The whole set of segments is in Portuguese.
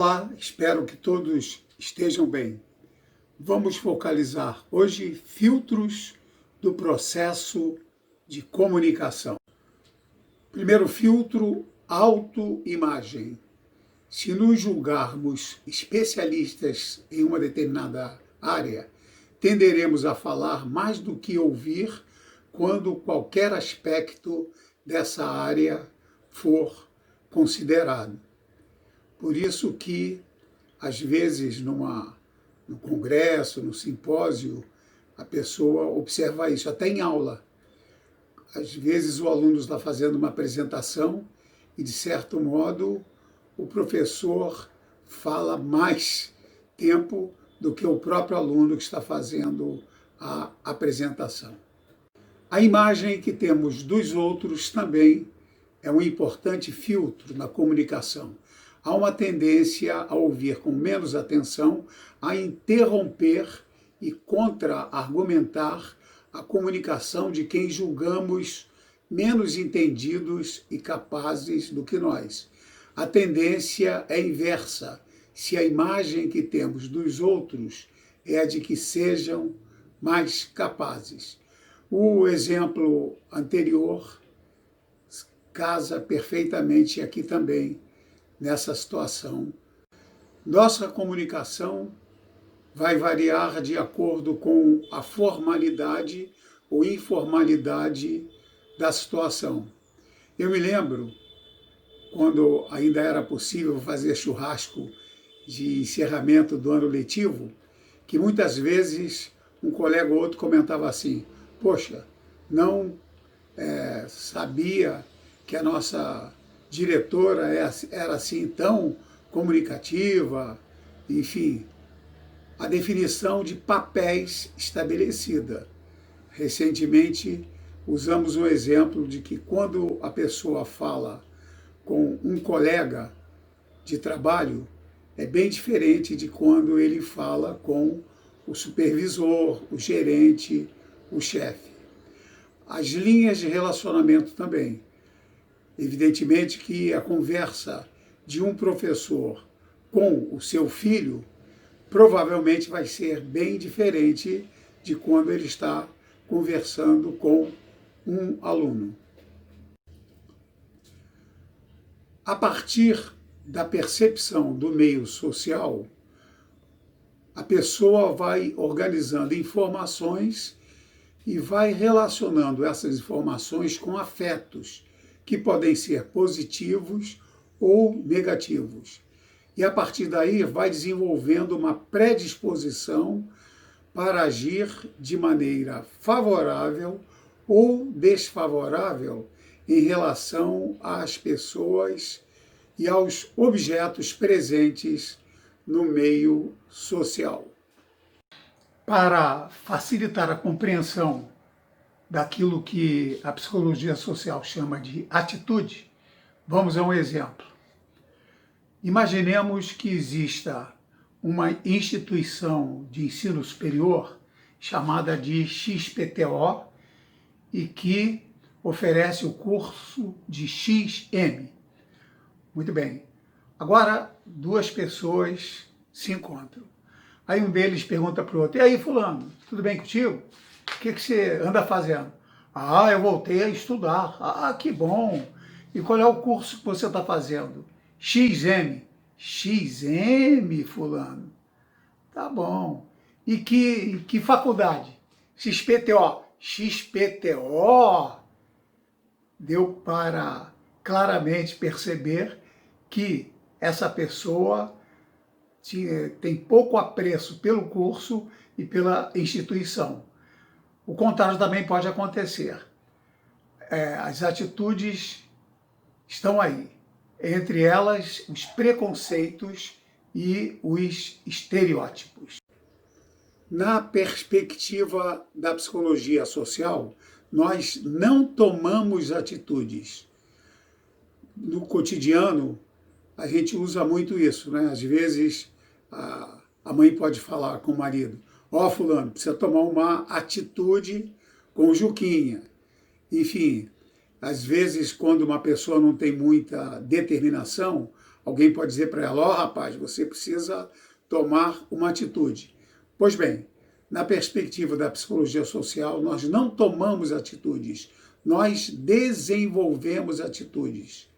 Olá, espero que todos estejam bem. Vamos focalizar hoje filtros do processo de comunicação. Primeiro filtro, autoimagem. Se nos julgarmos especialistas em uma determinada área, tenderemos a falar mais do que ouvir quando qualquer aspecto dessa área for considerado. Por isso que, às vezes, no congresso, no simpósio, a pessoa observa isso, até em aula. Às vezes o aluno está fazendo uma apresentação e, de certo modo, o professor fala mais tempo do que o próprio aluno que está fazendo a apresentação. A imagem que temos dos outros também é um importante filtro na comunicação. Há uma tendência a ouvir com menos atenção, a interromper e contra-argumentar a comunicação de quem julgamos menos entendidos e capazes do que nós. A tendência é inversa, se a imagem que temos dos outros é a de que sejam mais capazes. O exemplo anterior casa perfeitamente aqui também, nessa situação. Nossa comunicação vai variar de acordo com a formalidade ou informalidade da situação. Eu me lembro, quando ainda era possível fazer churrasco de encerramento do ano letivo, que muitas vezes um colega ou outro comentava assim: poxa, não sabia que a nossa diretora era assim tão comunicativa, enfim, a definição de papéis estabelecida. Recentemente, usamos o exemplo de que quando a pessoa fala com um colega de trabalho, é bem diferente de quando ele fala com o supervisor, o gerente, o chefe. As linhas de relacionamento também. Evidentemente que a conversa de um professor com o seu filho provavelmente vai ser bem diferente de quando ele está conversando com um aluno. A partir da percepção do meio social, a pessoa vai organizando informações e vai relacionando essas informações com afetos, que podem ser positivos ou negativos. E a partir daí vai desenvolvendo uma predisposição para agir de maneira favorável ou desfavorável em relação às pessoas e aos objetos presentes no meio social. Para facilitar a compreensão daquilo que a psicologia social chama de atitude, vamos a um exemplo. Imaginemos que exista uma instituição de ensino superior chamada de XPTO e que oferece o curso de XM. Muito bem. Agora, duas pessoas se encontram. Aí um deles pergunta para o outro: e aí, fulano, tudo bem contigo? O que você anda fazendo? Ah, eu voltei a estudar. Ah, que bom. E qual é o curso que você está fazendo? XM. XM, fulano. Tá bom. E que faculdade? XPTO. XPTO. Deu para claramente perceber que essa pessoa tem pouco apreço pelo curso e pela instituição. O contrário também pode acontecer. As atitudes estão aí. Entre elas, os preconceitos e os estereótipos. Na perspectiva da psicologia social, nós não tomamos atitudes. No cotidiano, a gente usa muito isso, né? Às vezes, a mãe pode falar com o marido: ó, fulano, precisa tomar uma atitude com o Juquinha. Enfim, às vezes, quando uma pessoa não tem muita determinação, Alguém pode dizer para ela, ó, rapaz, você precisa tomar uma atitude. Pois bem, na perspectiva da psicologia social, nós não tomamos atitudes, nós desenvolvemos atitudes.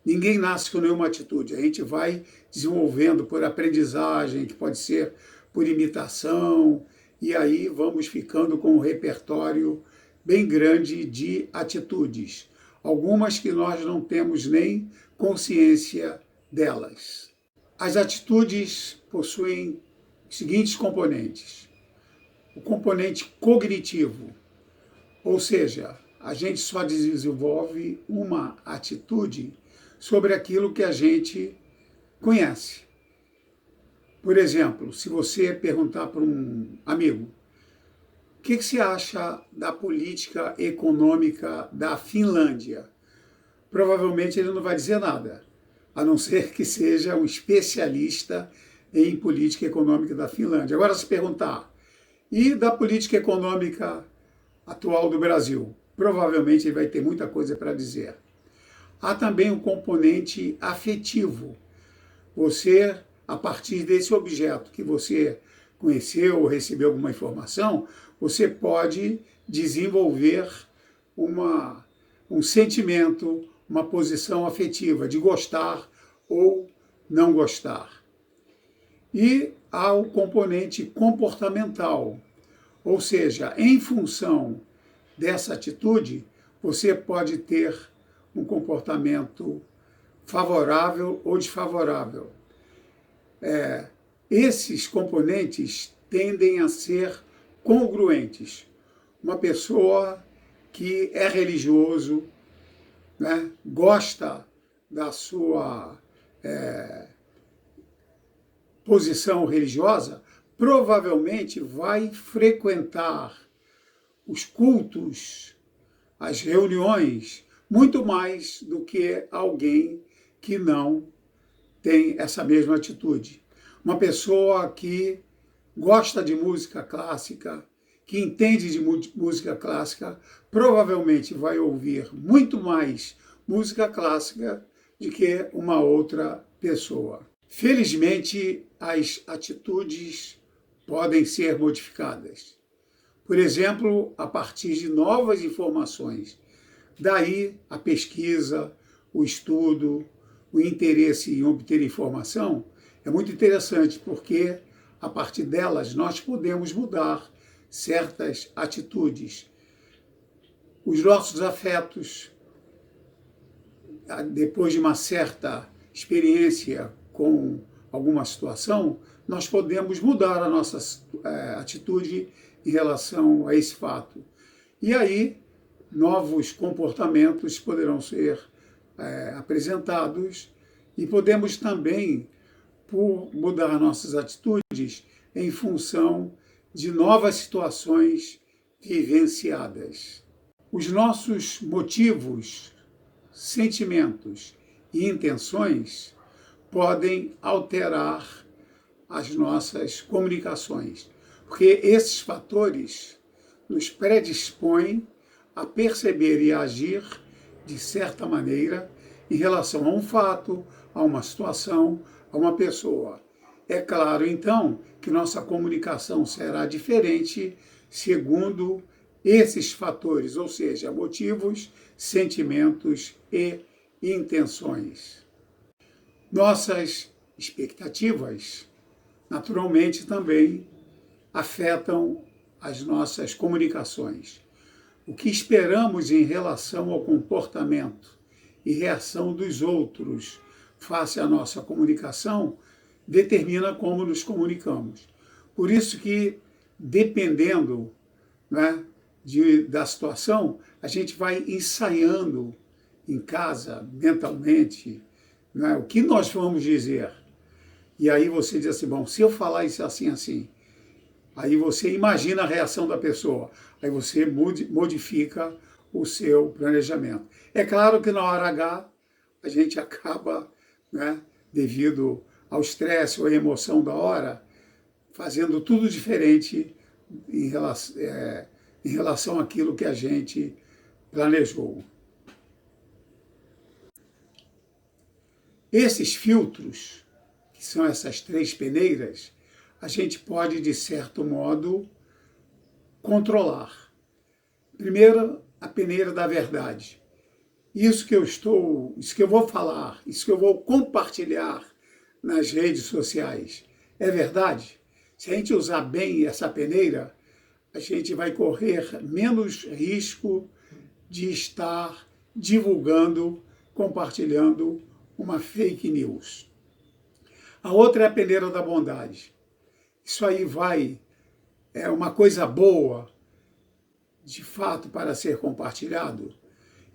Ninguém nasce com nenhuma atitude, a gente vai desenvolvendo por aprendizagem, que pode ser por imitação, e aí vamos ficando com um repertório bem grande de atitudes. Algumas que nós não temos nem consciência delas. As atitudes possuem os seguintes componentes. O componente cognitivo, ou seja, a gente só desenvolve uma atitude sobre aquilo que a gente conhece. Por exemplo, se você perguntar para um amigo, o que você acha da política econômica da Finlândia? Provavelmente ele não vai dizer nada, a não ser que seja um especialista em política econômica da Finlândia. Agora, se perguntar, e da política econômica atual do Brasil? Provavelmente ele vai ter muita coisa para dizer. Há também um componente afetivo. Você, a partir desse objeto que você conheceu ou recebeu alguma informação, você pode desenvolver um sentimento, uma posição afetiva de gostar ou não gostar. E há o componente comportamental, ou seja, em função dessa atitude, você pode ter um comportamento favorável ou desfavorável. Esses componentes tendem a ser congruentes. Uma pessoa que é religioso, né, gosta da sua posição religiosa, provavelmente vai frequentar os cultos, as reuniões, muito mais do que alguém que não tem essa mesma atitude. Uma pessoa que gosta de música clássica, que entende de música clássica, provavelmente vai ouvir muito mais música clássica do que uma outra pessoa. Felizmente, as atitudes podem ser modificadas. Por exemplo, a partir de novas informações. Daí a pesquisa, o estudo, o interesse em obter informação é muito interessante, porque a partir delas nós podemos mudar certas atitudes. Os nossos afetos, depois de uma certa experiência com alguma situação, nós podemos mudar a nossa atitude em relação a esse fato. E aí, novos comportamentos poderão ser apresentados e podemos também mudar nossas atitudes em função de novas situações vivenciadas. Os nossos motivos, sentimentos e intenções podem alterar as nossas comunicações, porque esses fatores nos predispõem a perceber e agir de certa maneira em relação a um fato, a uma situação, a uma pessoa. É claro, então, que nossa comunicação será diferente segundo esses fatores, ou seja, motivos, sentimentos e intenções. Nossas expectativas, naturalmente, também afetam as nossas comunicações. O que esperamos em relação ao comportamento e reação dos outros face à nossa comunicação determina como nos comunicamos. Por isso que, dependendo, né, da situação, a gente vai ensaiando em casa, mentalmente, né, o que nós vamos dizer. E aí você diz assim, bom, se eu falar isso assim, assim, aí você imagina a reação da pessoa, aí você modifica o seu planejamento. É claro que na hora H a gente acaba, né, devido ao estresse ou à emoção da hora, fazendo tudo diferente em relação àquilo que a gente planejou. Esses filtros, que são essas três peneiras, a gente pode, de certo modo, controlar. Primeiro, a peneira da verdade. Isso que eu vou falar, isso que eu vou compartilhar nas redes sociais, é verdade? Se a gente usar bem essa peneira, a gente vai correr menos risco de estar divulgando, compartilhando uma fake news. A outra é a peneira da bondade. Isso aí é uma coisa boa, de fato, para ser compartilhado.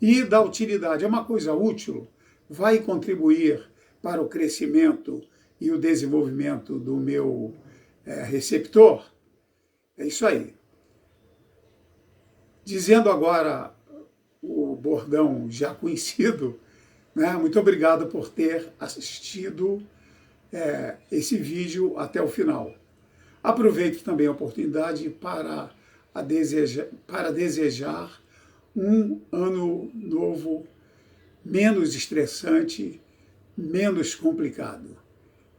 E da utilidade, é uma coisa útil, vai contribuir para o crescimento e o desenvolvimento do meu receptor. É isso aí. Dizendo agora o bordão já conhecido, né? Muito obrigado por ter assistido esse vídeo até o final. Aproveito também a oportunidade para desejar um ano novo menos estressante, menos complicado.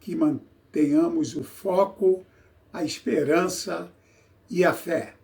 Que mantenhamos o foco, a esperança e a fé.